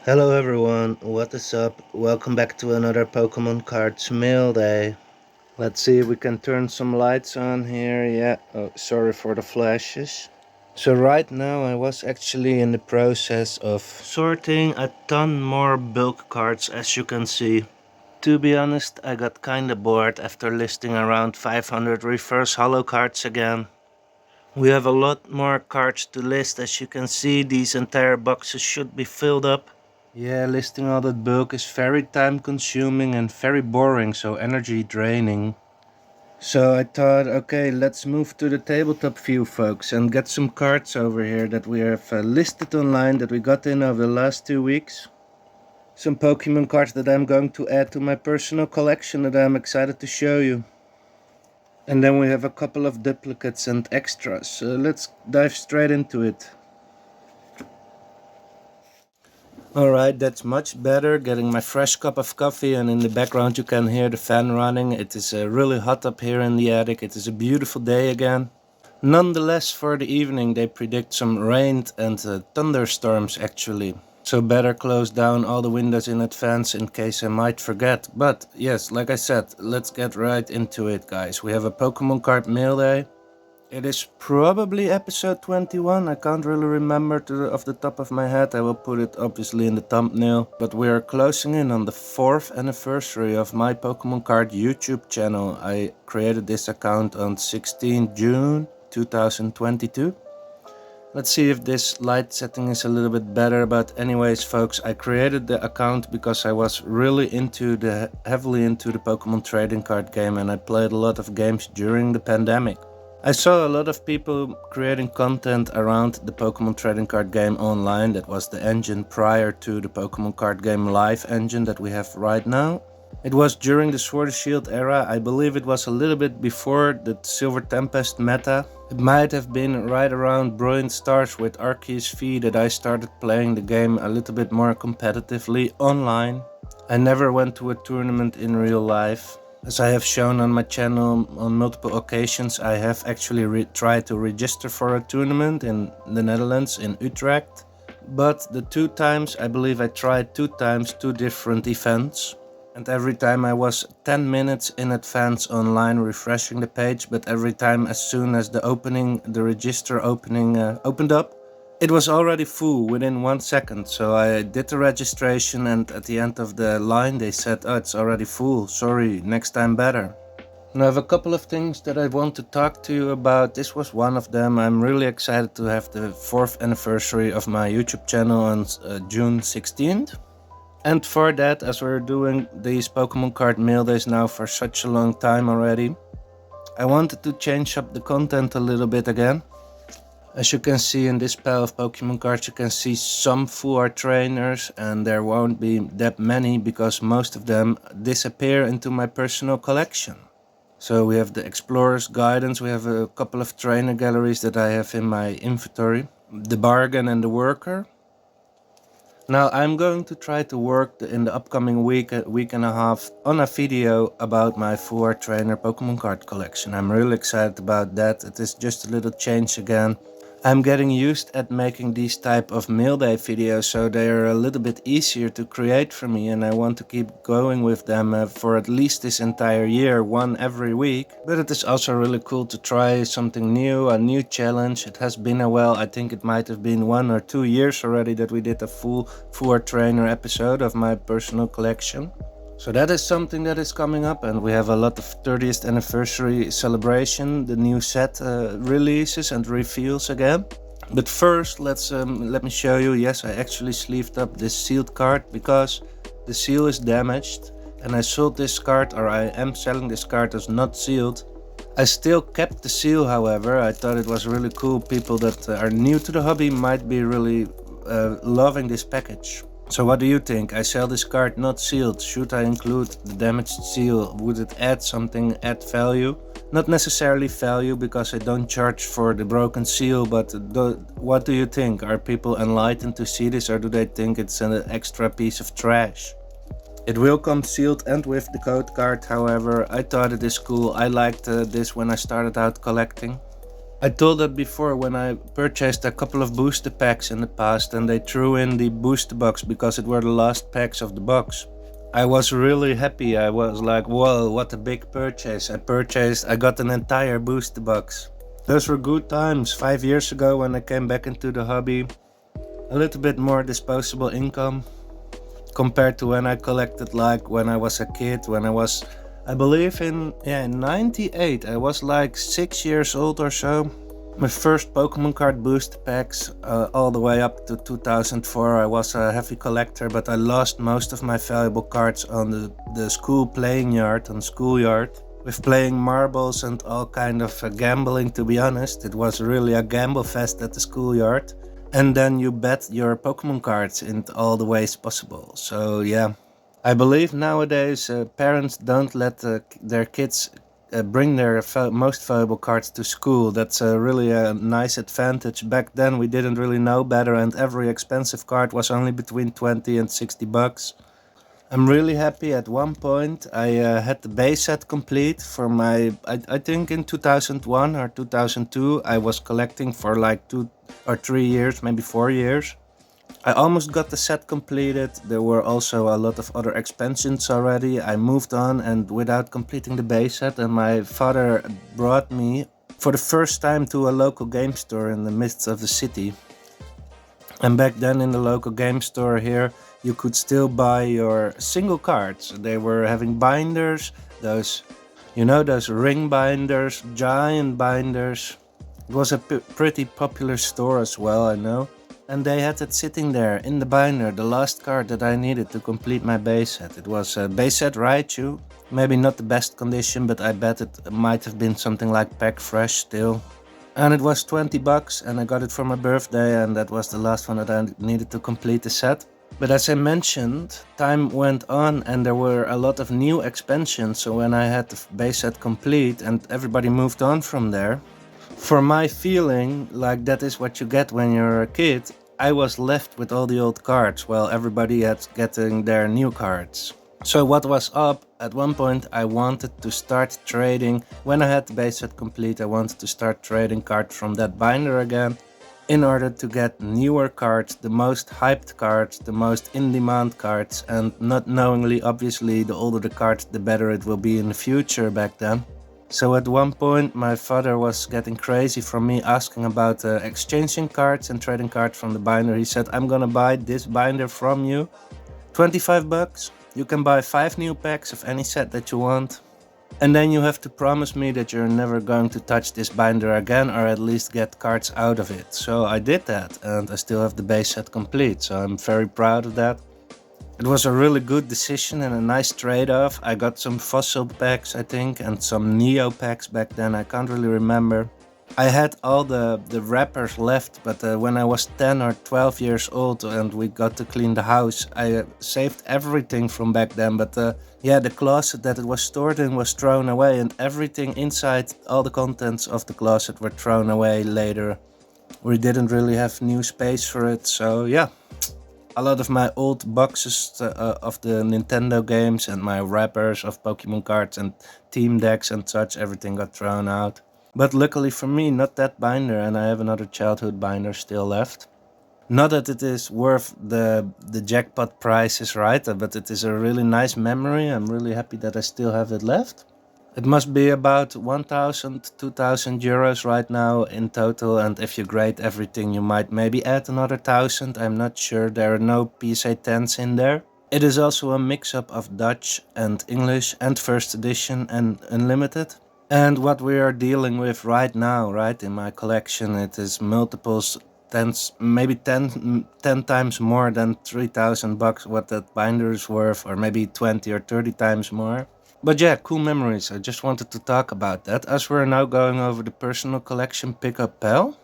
Hello everyone, what is up? Welcome back to another Pokemon Cards Mail Day. Let's see if we can turn some lights on here. Yeah, oh, sorry for the flashes. So right now I was actually in the process of sorting a ton more bulk cards, as you can see. To be honest, I got kinda bored after listing around 500 reverse holo cards again. We have a lot more cards to list. As you can see, these entire boxes should be filled up. Yeah, listing all that bulk is very time consuming and very boring, so energy draining. So I thought, okay, let's move to the tabletop view, folks, and get some cards over here that we have listed online that we got in over the last 2 weeks. Some Pokemon cards that I'm going to add to my personal collection that I'm excited to show you. And then we have a couple of duplicates and extras, so let's dive straight into it. Alright, that's much better. Getting my fresh cup of coffee, and in the background you can hear the fan running. It is really hot up here in the attic. It is a beautiful day again. Nonetheless, for the evening they predict some rain and thunderstorms actually. So better close down all the windows in advance in case I might forget. But yes, like I said, let's get right into it, guys. We have a Pokemon card mail day. It is probably episode 21, I can't really remember off the top of my head. I will put it obviously in the thumbnail. But we are closing in on the 4th anniversary of my Pokemon card YouTube channel. I created this account on 16 June 2022. Let's see if this light setting is a little bit better, but anyways folks, I created the account because I was really heavily into the Pokemon trading card game, and I played a lot of games during the pandemic. I saw a lot of people creating content around the Pokemon trading card game online. That was the engine prior to the Pokemon card game live engine that we have right now. It was during the Sword and Shield era. I believe it was a little bit before the Silver Tempest meta. It might have been right around Brilliant Stars with Arceus V that I started playing the game a little bit more competitively online. I never went to a tournament in real life. As I have shown on my channel on multiple occasions, I have actually tried to register for a tournament in the Netherlands, in Utrecht. But the 2 times, I believe I tried 2 times, 2 different events. And every time I was 10 minutes in advance online refreshing the page, but every time as soon as the register opening opened up, it was already full within 1 second. So I did the registration, and at the end of the line they said, oh, it's already full, sorry, next time better. Now I have a couple of things that I want to talk to you about. This was one of them. I'm really excited to have the 4th anniversary of my YouTube channel on June 16th. And for that, as we're doing these Pokemon card mail days now for such a long time already, I wanted to change up the content a little bit again. As you can see in this pile of Pokemon cards, you can see some full art trainers, and there won't be that many because most of them disappear into my personal collection. So we have the Explorer's Guidance, we have a couple of trainer galleries that I have in my inventory, the Bargain and the Worker. Now I'm going to try to work in the upcoming week and a half on a video about my full art trainer Pokemon card collection. I'm really excited about that. It is just a little change again. I'm getting used at making these type of mail day videos, so they are a little bit easier to create for me, and I want to keep going with them for at least this entire year, one every week. But it is also really cool to try something new, a new challenge. It has been a while. I think it might have been 1 or 2 years already that we did a full art trainer episode of my personal collection. So that is something that is coming up, and we have a lot of 30th anniversary celebration, the new set releases and reveals again. But first, let me show you. Yes, I actually sleeved up this sealed card because the seal is damaged, and I sold this card, or I am selling this card as not sealed. I still kept the seal, however. I thought it was really cool. People that are new to the hobby might be really loving this package. So what do you think? I sell this card not sealed. Should I include the damaged seal? Would it add something, add value? Not necessarily value, because I don't charge for the broken seal, but what do you think? Are people enlightened to see this, or do they think it's an extra piece of trash? It will come sealed and with the code card, however. I thought it is cool. I liked this when I started out collecting. I told that before when I purchased a couple of booster packs in the past and they threw in the booster box because it were the last packs of the box. I was really happy. I was like, whoa, what a big purchase. I got an entire booster box. Those were good times. 5 years ago when I came back into the hobby, a little bit more disposable income compared to when I collected like when I was a kid, when I was, I believe in 98, I was like 6 years old or so. My first Pokemon card booster packs, all the way up to 2004, I was a heavy collector, but I lost most of my valuable cards on the school playing yard, on schoolyard, with playing marbles and all kind of gambling. To be honest, it was really a gamble fest at the schoolyard. And then you bet your Pokemon cards in all the ways possible. So yeah, I believe nowadays parents don't let their kids bring their most valuable cards to school. That's really a nice advantage. Back then we didn't really know better, and every expensive card was only between 20 and 60 bucks. I'm really happy. At one point I had the base set complete for my, I think in 2001 or 2002 I was collecting for like 2 or 3 years, maybe 4 years. I almost got the set completed. There were also a lot of other expansions already. I moved on and without completing the base set, and my father brought me for the first time to a local game store in the midst of the city. And back then in the local game store here, you could still buy your single cards. They were having binders, those, those ring binders, giant binders. It was a pretty popular store as well, I know. And they had it sitting there in the binder, the last card that I needed to complete my base set. It was a base set Raichu. Maybe not the best condition, but I bet it might have been something like pack fresh still. And it was 20 bucks and I got it for my birthday, and that was the last one that I needed to complete the set. But as I mentioned, time went on and there were a lot of new expansions, so when I had the base set complete and everybody moved on from there, for my feeling, like that is what you get when you're a kid, I was left with all the old cards while everybody had getting their new cards. So what was up, at one point I wanted to start trading. When I had the base set complete, I wanted to start trading cards from that binder again, in order to get newer cards, the most hyped cards, the most in-demand cards, and not knowingly, obviously, the older the cards, the better it will be in the future back then. So at one point my father was getting crazy from me asking about exchanging cards and trading cards from the binder. He said, I'm gonna buy this binder from you, 25 bucks. You can buy 5 new packs of any set that you want. And then you have to promise me that you're never going to touch this binder again, or at least get cards out of it. So I did that, and I still have the base set complete, so I'm very proud of that. It was a really good decision and a nice trade-off. I got some fossil packs, I think, and some Neo packs back then, I can't really remember. I had all the wrappers left, but when I was 10 or 12 years old and we got to clean the house, I saved everything from back then. But yeah, the closet that it was stored in was thrown away, and everything inside, all the contents of the closet were thrown away later. We didn't really have new space for it, so yeah. A lot of my old boxes of the Nintendo games and my wrappers of Pokemon cards and team decks and such, everything got thrown out. But luckily for me, not that binder, and I have another childhood binder still left. Not that it is worth the jackpot prices, right? But it is a really nice memory. I'm really happy that I still have it left. It must be about 1,000, 2,000 euros right now in total, and if you grade everything you might maybe add another 1,000, I'm not sure. There are no PSA 10s in there. It is also a mix-up of Dutch and English and first edition and unlimited. And what we are dealing with right now, right, in my collection, it is multiples, tens, maybe 10 times more than 3,000 bucks what that binder is worth, or maybe 20 or 30 times more. But yeah, cool memories. I just wanted to talk about that. As we're now going over the personal collection pickup pal,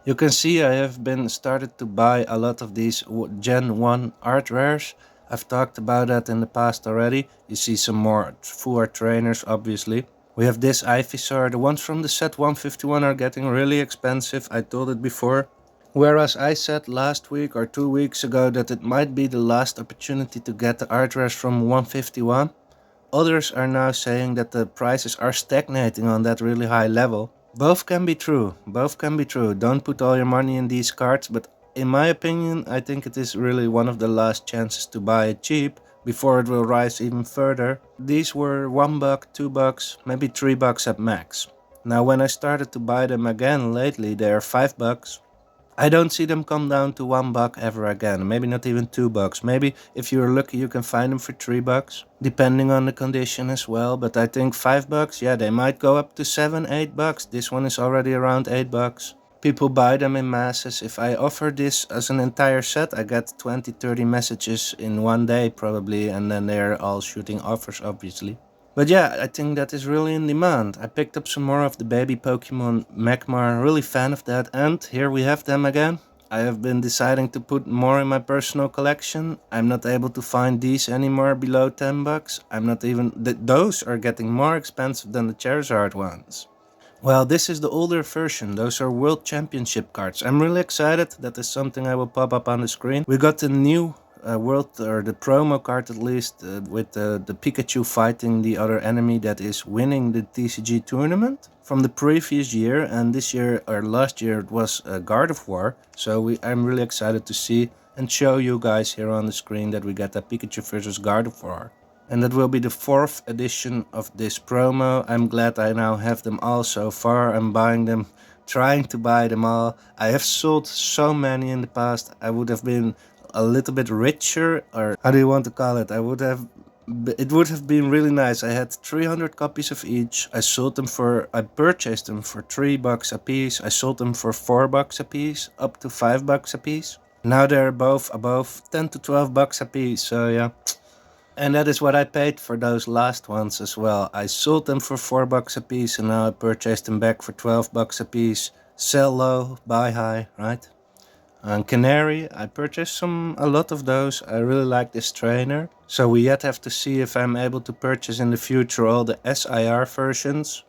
you can see I have been started to buy a lot of these Gen 1 art rares. I've talked about that in the past already. You see some more full art trainers, obviously. We have this Ivysaur. The ones from the set 151 are getting really expensive. I told it before. Whereas I said last week or 2 weeks ago that it might be the last opportunity to get the art rares from 151. Others are now saying that the prices are stagnating on that really high level. Both can be true. Both can be true. Don't put all your money in these cards, but in my opinion, I think it is really one of the last chances to buy it cheap before it will rise even further. These were $1, $2, maybe $3 at max. Now, when I started to buy them again lately, they are $5. I don't see them come down to $1 ever again. Maybe not even $2. Maybe if you're lucky, you can find them for $3, depending on the condition as well. But I think $5, yeah, they might go up to $7, $8. This one is already around $8. People buy them in masses. If I offer this as an entire set, I get 20, 30 messages in one day probably, and then they're all shooting offers, obviously. But yeah, I think that is really in demand. I picked up some more of the baby Pokemon Magmar, really fan of that, and here we have them again. I have been deciding to put more in my personal collection. I'm not able to find these anymore below $10. I'm not even... those are getting more expensive than the Charizard ones. Well, this is the older version. Those are World Championship cards. I'm really excited. That is something I will pop up on the screen. We got the new world, or the promo card at least, with the Pikachu fighting the other enemy that is winning the TCG tournament from the previous year. And this year, or last year, it was God of War. So I'm really excited to see and show you guys here on the screen that we got a Pikachu versus God of War. And that will be the 4th edition of this promo. I'm glad I now have them all so far. I'm buying them, trying to buy them all. I have sold so many in the past. I would have been a little bit richer, or how do you want to call it? It would have been really nice. I had 300 copies of each. I purchased them for $3 a piece. I sold them for $4 a piece, up to $5 a piece. Now they're both above 10 to $12 a piece. So yeah. And that is what I paid for those last ones as well. I sold them for $4 a piece, and now I purchased them back for $12 a piece. Sell low, buy high, right? And Canary, I purchased a lot of those. I really like this trainer. So we yet have to see if I'm able to purchase in the future all the SIR versions.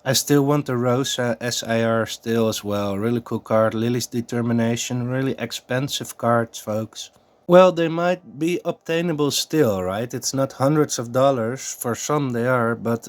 I still want the Rosa SIR still as well. Really cool card. Lily's Determination. Really expensive cards, folks. Well, they might be obtainable still, right? It's not hundreds of dollars. For some they are, but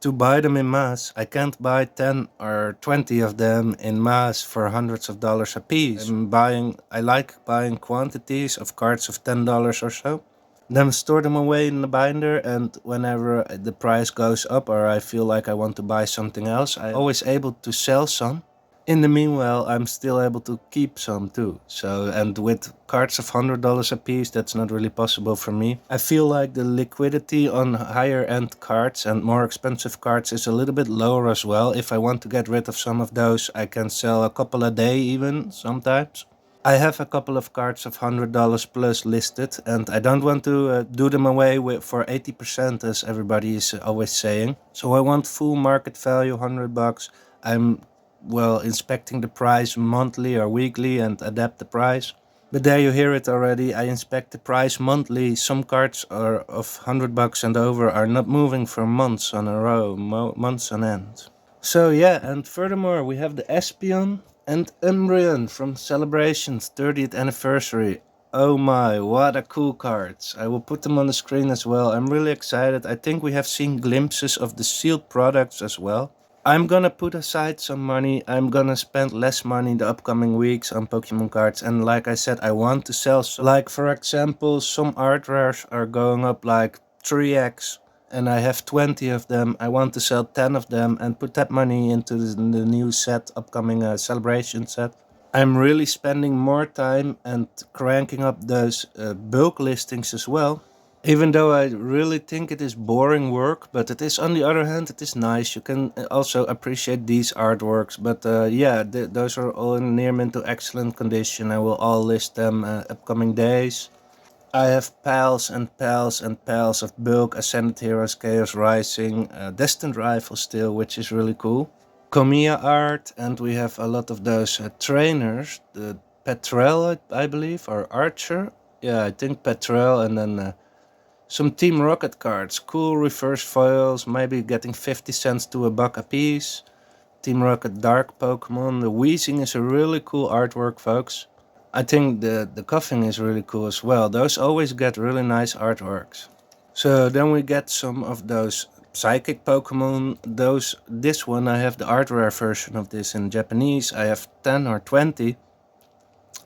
to buy them in mass, I can't buy 10 or 20 of them in mass for hundreds of dollars a piece. I like buying quantities of cards of $10 or so. Then store them away in the binder, and whenever the price goes up or I feel like I want to buy something else, I'm always able to sell some. In the meanwhile, I'm still able to keep some too. And with cards of $100 a piece, that's not really possible for me. I feel like the liquidity on higher end cards and more expensive cards is a little bit lower as well. If I want to get rid of some of those, I can sell a couple a day even sometimes. I have a couple of cards of $100 plus listed, and I don't want to do them away for 80%, as everybody is always saying. So I want full market value, $100. I'm inspecting the price monthly or weekly and adapt the price. But there you hear it already. I inspect the price monthly. Some cards are of $100 and over are not moving for months on a row, months on end. So yeah, and furthermore, we have the Espion and Umbreon from Celebration's 30th anniversary. Oh my, what a cool cards. I will put them on the screen as well. I'm really excited. I think we have seen glimpses of the sealed products as well. I'm gonna put aside some money. I'm gonna spend less money the upcoming weeks on Pokemon cards. And like I said, I want to sell some. Like for example, some art rares are going up like 3x. And I have 20 of them. I want to sell 10 of them and put that money into the new set, upcoming celebration set. I'm really spending more time and cranking up those bulk listings as well. Even though I really think it is boring work, but it is, on the other hand, it is nice. You can also appreciate these artworks. But yeah, those are all in near mint to excellent condition. I will all list them upcoming days. I have piles and piles and piles of bulk Ascended Heroes, Chaos Rising, Destined Rival still, which is really cool. Komiya art, and we have a lot of those trainers. The Petrel, I believe, or Archer. Yeah, I think Petrel, and then some Team Rocket cards, cool reverse foils, maybe getting 50 cents to $1 a piece. Team Rocket Dark Pokemon. The Weezing is a really cool artwork, folks. I think the cuffing is really cool as well. Those always get really nice artworks. So then we get some of those psychic Pokemon. This one, I have the art rare version of this in Japanese. I have 10 or 20.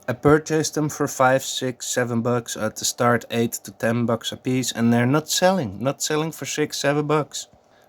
I purchased them for 5, 6, $7 at the start, $8 to $10 a piece, and they're not selling for 6, $7.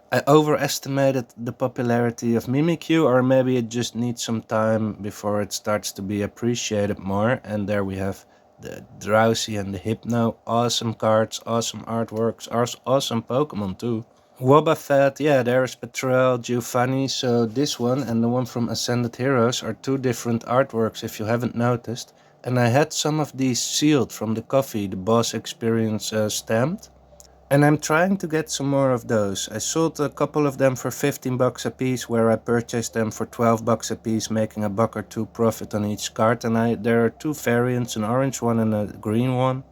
I overestimated the popularity of Mimikyu, or maybe it just needs some time before it starts to be appreciated more. And there we have the Drowsy and the Hypno. Awesome cards, awesome artworks, awesome Pokemon too. Wobbuffet, yeah, there's Petrel, Giovanni. So this one and the one from Ascended Heroes are two different artworks if you haven't noticed. And I had some of these sealed from the coffee, the Boss Experience stamped. And I'm trying to get some more of those. I sold a couple of them for $15 a piece, where I purchased them for $12 a piece, making a buck or two profit on each card. And there are two variants, an orange one and a green one.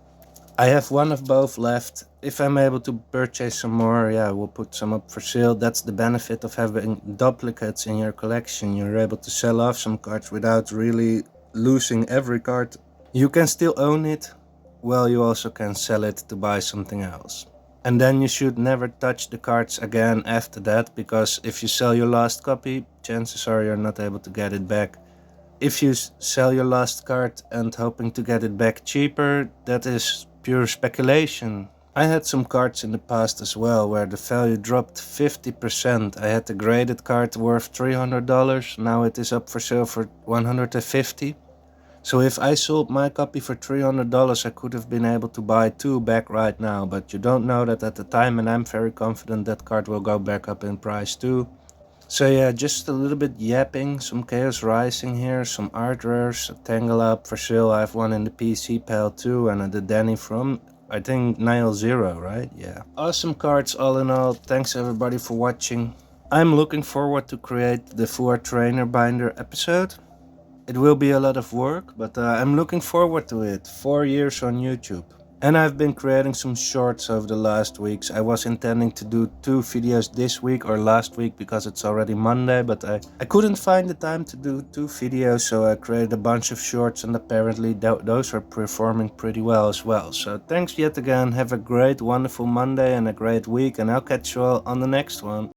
I have one of both left. If I'm able to purchase some more, yeah, we'll put some up for sale. That's the benefit of having duplicates in your collection. You're able to sell off some cards without really losing every card. You can still own it, well, you also can sell it to buy something else. And then you should never touch the cards again after that, because if you sell your last copy, chances are you're not able to get it back. If you sell your last card and hoping to get it back cheaper, that is pure speculation. I had some cards in the past as well where the value dropped 50%. I had the graded card worth $300, now it is up for sale for $150. So if I sold my copy for $300, I could have been able to buy two back right now, but you don't know that at the time, and I'm very confident that card will go back up in price too. So yeah, just a little bit yapping, some Chaos Rising here, some art rares, a Tangle Up for sale. I have one in the PC pile too, and the Danny from, I think, Nile Zero, right? Yeah. Awesome cards all in all. Thanks everybody for watching. I'm looking forward to create the Full Art Trainer Binder episode. It will be a lot of work, but I'm looking forward to it. 4 years on YouTube. And I've been creating some shorts over the last weeks. I was intending to do 2 videos this week or last week because it's already Monday, but I couldn't find the time to do 2 videos, so I created a bunch of shorts, and apparently those are performing pretty well as well. So thanks yet again, have a great, wonderful Monday and a great week, and I'll catch you all on the next one.